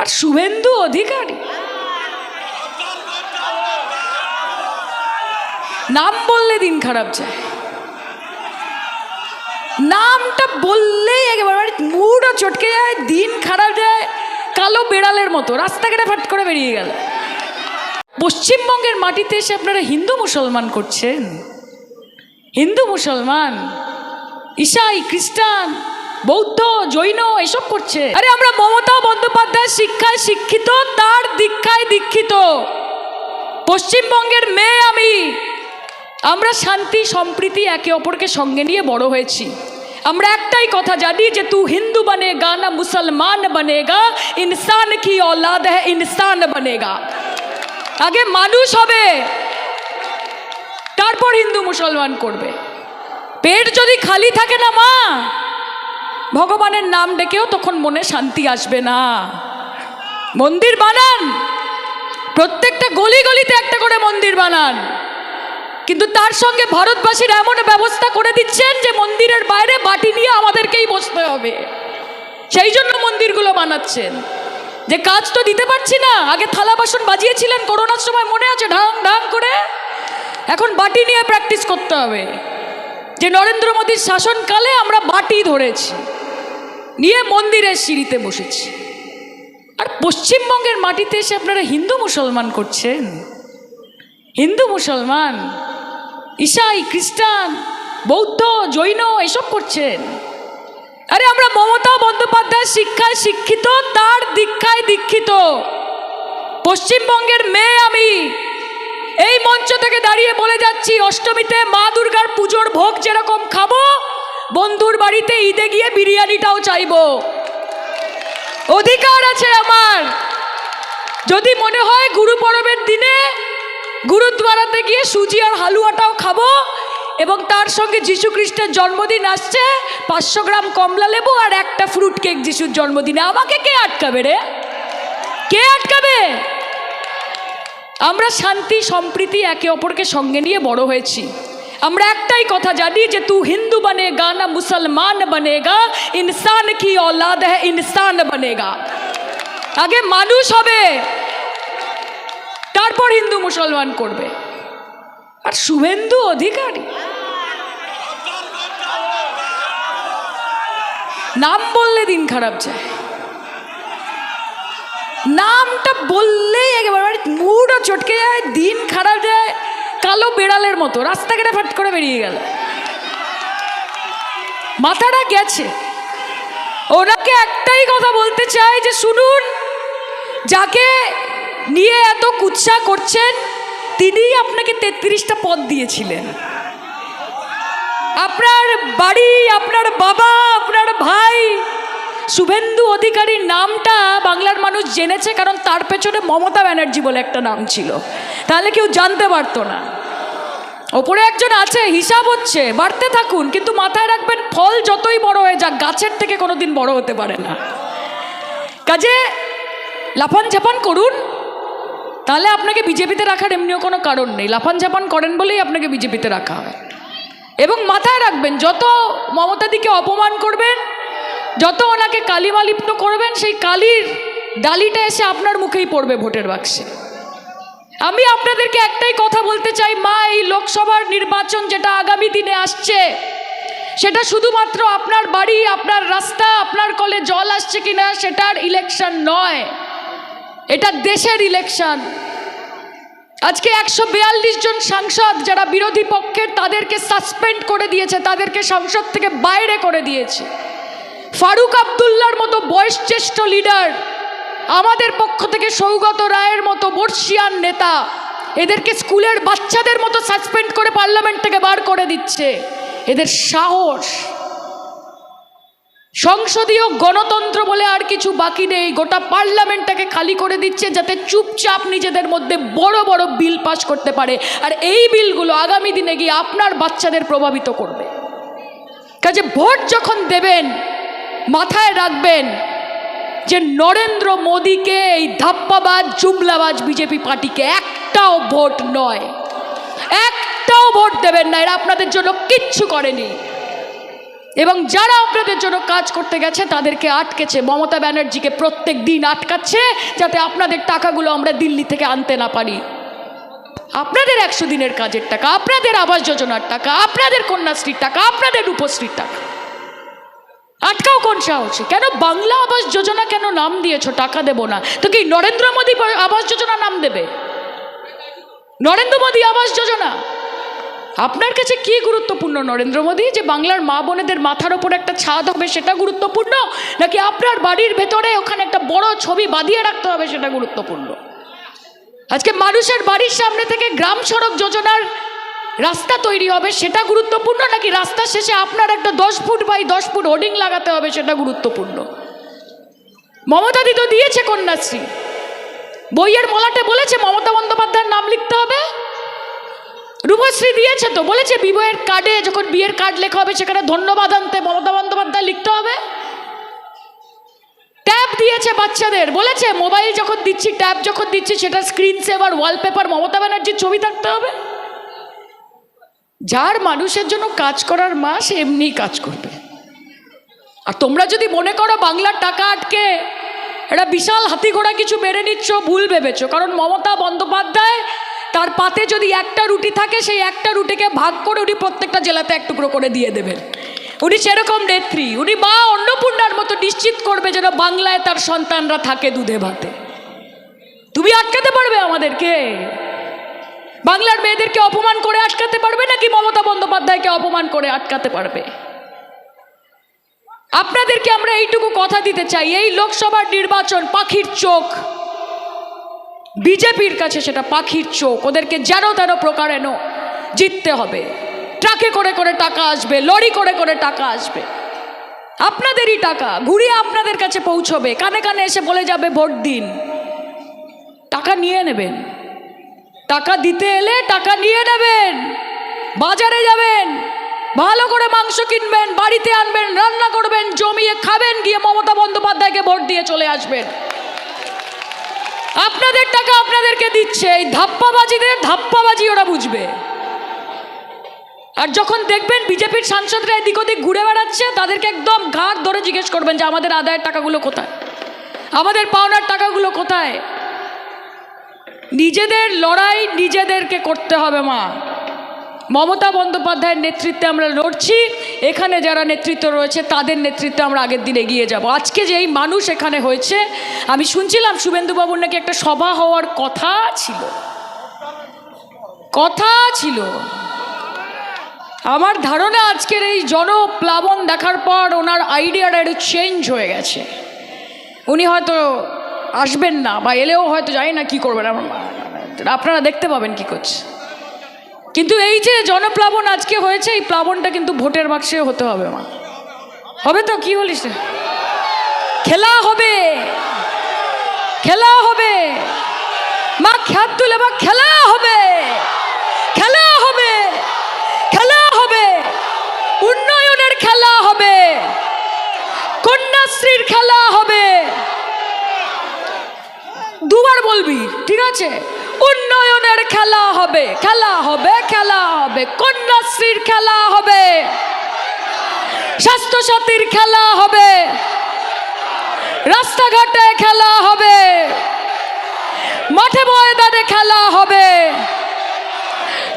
আর শুভেন্দু অধিকারী নাম বললে দিন খারাপ যায়, নামটা বললেই একেবারে মুডও চটকে যায়, দিন খারাপ যায়, কালো বেড়ালের মতো রাস্তাঘাটে ফাট করে বেরিয়ে গেল। পশ্চিমবঙ্গের মাটিতে এসে আপনারা হিন্দু মুসলমান করছেন, হিন্দু মুসলমান, ঈসাই, খ্রিস্টান, বৌদ্ধ, জৈন এসব করছে। আরে আমরা মমতা বন্দ্যোপাধ্যায় শিক্ষায় শিক্ষিত, তার দীক্ষায় দীক্ষিত পশ্চিমবঙ্গের মেয়ে আমি। আমরা শান্তি সম্প্রীতি একে অপরকে সঙ্গে নিয়ে বড় হয়েছি। আমরা একটাই কথা জানি যে তু হিন্দু বনেগা না মুসলমান বনেগা, ইনসান কি औलाद है ইনসান বনেগা। আগে মানুষ হবে, তারপর হিন্দু মুসলমান করবে। পেট যদি খালি থাকে না মা, ভগবানের নাম ডেকেও তখন মনে শান্তি আসবে না। মন্দির বানান, প্রত্যেকটা গলি গলিতে একটা করে মন্দির বানান, কিন্তু তার সঙ্গে ভারতবাসীর এমন ব্যবস্থা করে দিচ্ছেন যে মন্দিরের বাইরে বাটি নিয়ে আমাদেরকেই বসতে হবে। সেই জন্য মন্দিরগুলো বানাচ্ছেন, যে কাজ তো দিতে পারছি না। আগে থালা বাসন বাজিয়েছিলেন করোনার সময়, মনে আছে, ঢাং ঢাং করে। এখন বাটি নিয়ে প্র্যাকটিস করতে হবে, যে নরেন্দ্র মোদীর শাসনকালে আমরা বাটি ধরেছি, নিয়ে মন্দিরের সিঁড়িতে বসেছি। আর পশ্চিমবঙ্গের মাটিতে এসে আপনারা হিন্দু মুসলমান করছেন, হিন্দু মুসলমান, ঈসাই, খ্রিস্টান, বৌদ্ধ, জৈন এসব করছেন। আরে আমরা মমতা বন্দ্যোপাধ্যায় শিক্ষায় শিক্ষিত, তার দীক্ষায় দীক্ষিত পশ্চিমবঙ্গের মেয়ে আমি। এই মঞ্চ থেকে দাঁড়িয়ে বলে যাচ্ছি, অষ্টমীতে মা দুর্গার পুজোর ভোগ যেরকম খাবো, বন্ধুর বাড়িতে ঈদে গিয়ে বিরিয়ানিটাও চাইবো। অধিকার আছে আমার। যদি মনে হয় গুরু পরবের দিনে গুরুদ্বারাতে গিয়ে সুজি আর হালুয়াটাও খাবো, এবং তার সঙ্গে যীশু খ্রিস্টের জন্মদিন আসছে, 500 গ্রাম কমলা লেবু আর একটা ফ্রুট কেক যিশুর জন্মদিনে, আমাকে কে আটকাবে রে? কে আটকাবে? আমরা শান্তি সম্প্রীতি একে অপরকে সঙ্গে নিয়ে বড় হয়েছি। আমরা একটাই কথা জানি যে তু হিন্দু বনেগা না মুসলমান বনেগা, ইনসান কি औलाद है ইনসান বনেগা। আগে মানুষ হবে, তারপর হিন্দু মুসলমান করবে। আর শুভেন্দু অধিকারী নাম বললে দিন খারাপ যায়, নামটা বললেই একেবারে মুডও চটকে যায়, দিন খারাপ যায়, কালো বেড়ালের মতো রাস্তাঘাটে ফাট করে বেরিয়ে গেল। মাথাটা গেছে। ওনাকে একটাই কথা বলতে চাই যে শুনুন, যাকে নিয়ে এত কুৎসা করছেন তিনি আপনাকে 33টা পদ দিয়েছিলেন। আপনার বাড়ি, আপনার বাবা, আপনার ভাই শুভেন্দু অধিকারীর নামটা বাংলার মানুষ জেনেছে, কারণ তার পেছনে মমতা ব্যানার্জি বলে একটা নাম ছিল, তাহলে কেউ জানতে পারতো না। ওপরে একজন আছে, হিসাব হচ্ছে, বাড়তে থাকুন, কিন্তু মাথায় রাখবেন ফল যতই বড় হয়ে যাক গাছের থেকে কোনোদিন বড় হতে পারে না। কাজে লাফান ঝাপান করুন, তাহলে আপনাকে বিজেপিতে রাখার এমনিও কোনো কারণ নেই। লাফান ঝাপান করেন বলেই আপনাকে বিজেপিতে রাখা হয়। এবং মাথায় রাখবেন, যত মমতাদিকে অপমান করবেন, যত ওনাকে কালিমালিপ্ত করবেন, সেই কালির ডালিটা এসে আপনার মুখেই পড়বে ভোটের বাক্সে। আমি আপনাদেরকে একটাই কথা বলতে চাই, মা, এই লোকসভার নির্বাচন যেটা আগামী দিনে আসছে, সেটা শুধুমাত্র আপনার বাড়ি, আপনার রাস্তা, আপনার কলে জল আসছে কিনা সেটার ইলেকশন নয়, এটা দেশের ইলেকশন। আজকে 142 জন সাংসদ যারা বিরোধী পক্ষের, তাদেরকে সাসপেন্ড করে দিয়েছে, তাদেরকে সংসদ থেকে বাইরে করে দিয়েছে। ফারুক আব্দুল্লাহর মতো বয়সজ্যেষ্ঠ লিডার, আমাদের পক্ষ থেকে সৌগত রায়ের মতো বর্ষিয়ান নেতা, এদেরকে স্কুলের বাচ্চাদের মতো সাসপেন্ড করে পার্লামেন্ট থেকে বার করে দিচ্ছে। এদের সাহস! সংসদীয় গণতন্ত্র বলে আর কিছু বাকি নেই, গোটা পার্লামেন্টটাকে খালি করে দিচ্ছে যাতে চুপচাপ নিজেদের মধ্যে বড় বড় বিল পাস করতে পারে। আর এই বিলগুলো আগামী দিনে গিয়ে আপনার বাচ্চাদের প্রভাবিত করবে। কাজে ভোট যখন দেবেন মাথায় রাখবেন যে নরেন্দ্র মোদীকে, এই ধাপ্পাবাজ জুমলাবাজ বিজেপি পার্টিকে একটাও ভোট নয়, একটাও ভোট দেবেন না। এরা আপনাদের জন্য কিচ্ছু করেনি। এবং যারা আপনাদের জন্য কাজ করতে গেছে তাদেরকে আটকেছে। মমতা ব্যানার্জিকে প্রত্যেক দিন আটকাচ্ছে যাতে আপনাদের টাকাগুলো আমরা দিল্লি থেকে আনতে না পারি। আপনাদের 100 দিনের কাজের টাকা, আপনাদের আবাস যোজনার টাকা, আপনাদের কন্যাশ্রীর টাকা, আপনাদের রূপশ্রীর টাকা আটকাও কোন সাহসে? কেন বাংলা আবাস যোজনা কেন নাম দিয়েছো? টাকা দেব না তো কি নরেন্দ্র মোদী আবাস যোজনা নাম দেবে? নরেন্দ্র মোদী আবাস যোজনা আপনার কাছে কি গুরুত্বপূর্ণ? নরেন্দ্র মোদী যে বাংলার মা বোনেদের মাথার ওপর একটা ছাদ হবে সেটা গুরুত্বপূর্ণ, নাকি আপনার বাড়ির ভেতরে ওখানে একটা বড় ছবি বাঁধিয়ে রাখতে হবে সেটা গুরুত্বপূর্ণ? আজকে মানুষের বাড়ির সামনে থেকে গ্রাম সড়ক যোজনার রাস্তা তৈরি হবে সেটা গুরুত্বপূর্ণ, নাকি রাস্তার শেষে আপনার একটা 10 ফুট বাই 10 ফুট হোর্ডিং লাগাতে হবে সেটা গুরুত্বপূর্ণ? মমতা দি তো দিয়েছে কন্যাশ্রী, বইয়ের মলাটে বলেছে মমতা বন্দ্যোপাধ্যায়ের নাম লিখতে হবে। রূপশ্রী দিয়েছে তো, বলেছে বিবাহের কার্ডে যখন বিয়ের কার্ড লেখা হবে সেখানে ধন্যবাদ আনতে মমতা বন্দ্যোপাধ্যায় লিখতে হবে। ট্যাব দিয়েছে বাচ্চাদের, বলেছে মোবাইল যখন দিচ্ছি, ট্যাব যখন দিচ্ছি সেটা স্ক্রিন সেভার ওয়ালপেপার মমতা ব্যানার্জির ছবি থাকতে হবে। যার মানুষের জন্য কাজ করার মা সে এমনিই কাজ করবে। আর তোমরা যদি মনে করো বাংলার টাকা আটকে এটা বিশাল হাতি ঘোড়া কিছু মেরে নিচ্ছ, ভুল ভেবেছো। কারণ মমতা বন্দ্যোপাধ্যায় তার পাতে যদি একটা রুটি থাকে সেই একটা রুটিকে ভাগ করে উনি প্রত্যেকটা জেলাতে এক টুকরো করে দিয়ে দেবেন। উনি সেরকম নেত্রী, উনি মা অন্নপূর্ণার মতো নিশ্চিত করবে যেন বাংলায় তার সন্তানরা থাকে দুধে ভাতে। তুমি আটকাতে পারবে আমাদেরকে? বাংলার মেয়েদেরকে অপমান করে আটকাতে পারবে, নাকি মমতা বন্দ্যোপাধ্যায়কে অপমান করে আটকাতে পারবে? আপনাদেরকে আমরা এইটুকু কথা দিতে চাই, এই লোকসভার নির্বাচন পাখির চোখ, বিজেপির কাছে সেটা পাখির চোখ। ওদেরকে যেন তেন প্রকারেণ জিততে হবে। ট্রাকে করে করে টাকা আসবে, লরি করে করে টাকা আসবে, আপনাদেরই টাকা ঘুরিয়ে আপনাদের কাছে পৌঁছবে, কানে কানে এসে বলে যাবে ভোট দিন। টাকা নিয়ে নেবেন, টাকা দিতে এলে টাকা নিয়ে নেবেন, বাজারে যাবেন, ভালো করে মাংস কিনবেন, বাড়িতে আনবেন, রান্না করবেন, জমিয়ে খাবেন, গিয়ে মমতা বন্দ্যোপাধ্যায়কে ভোট দিয়ে চলে আসবেন। আপনাদের টাকা আপনাদেরকে দিচ্ছে, এই ধাপ্পাবাজিদের ধাপ্পাবাজি ওরা বুঝবে। আর যখন দেখবেন বিজেপির সাংসদরা এদিক ওদিক ঘুরে বেড়াচ্ছে, তাদেরকে একদম ঘাট ধরে জিজ্ঞেস করবেন যে আমাদের আদায়ের টাকাগুলো কোথায়, আমাদের পাওনার টাকাগুলো কোথায়। নিজেদের লড়াই নিজেদেরকে করতে হবে মা। মমতা বন্দ্যোপাধ্যায়ের নেতৃত্বে আমরা লড়ছি, এখানে যারা নেতৃত্ব রয়েছে তাদের নেতৃত্বে আমরা আগের দিন এগিয়ে যাব। আজকে যে এই মানুষ এখানে হয়েছে, আমি শুনছিলাম শুভেন্দুবাবুর নাকি একটা সভা হওয়ার কথা ছিল। আমার ধারণা আজকের এই জনপ্লাবন দেখার পর ওনার আইডিয়াটা একটু চেঞ্জ হয়ে গেছে। উনি হয়তো আসবেন না, বা এলেও হয়তো জানি না কি করবেন, আপনারা দেখতে পাবেন কি করছে। কিন্তু এই যে জনপ্লাবন আজকে হয়েছে, এই প্লাবনটা কিন্তু ভোটের বাক্সে হতে হবে মা। হবে তো? কি বলিস? খেলা হবে, খেলা হবে মা, খ্যাত তুলে বা খেলা হবে, খেলা হবে, খেলা হবে, উন্নয়নের খেলা হবে, কন্যাশ্রীর খেলা হবে। দুবার বলবি, ঠিক আছে? উন্নয়নের খেলা হবে, খেলা হবে, খেলা হবে, কন্যাশ্রীর খেলা হবে, স্বাস্থ্যসাথীর খেলা হবে, রাস্তাঘাটে খেলা হবে, মাঠে ময়দানে খেলা হবে,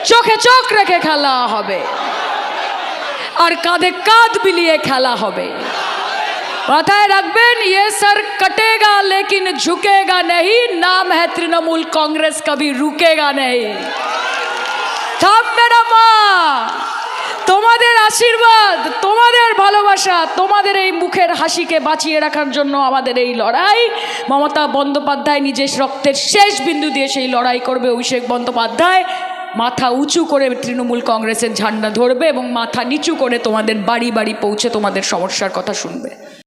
চোখে চোখ রেখে খেলা হবে, আর কাঁধে কাঁধ মিলিয়ে খেলা হবে। মাথায় রাখবেন, ये सर कटेगा लेकिन झुकेगा नहीं, नाम है तृणमूल कांग्रेस, कभी रुकेगा नहीं। থামবে না মা, তোমাদের আশীর্বাদ, তোমাদের ভালোবাসা, তোমাদের এই মুখের হাসিকে বাঁচিয়ে রাখার জন্য আমাদের এই লড়াই। মমতা বন্দ্যোপাধ্যায় নিজের রক্তের শেষ বিন্দু দিয়ে সেই লড়াই করবে। অভিষেক বন্দ্যোপাধ্যায় মাথা উঁচু করে তৃণমূল কংগ্রেসের ঝান্ডা ধরবে এবং মাথা নিচু করে তোমাদের বাড়ি বাড়ি পৌঁছে তোমাদের সমস্যার কথা শুনবে।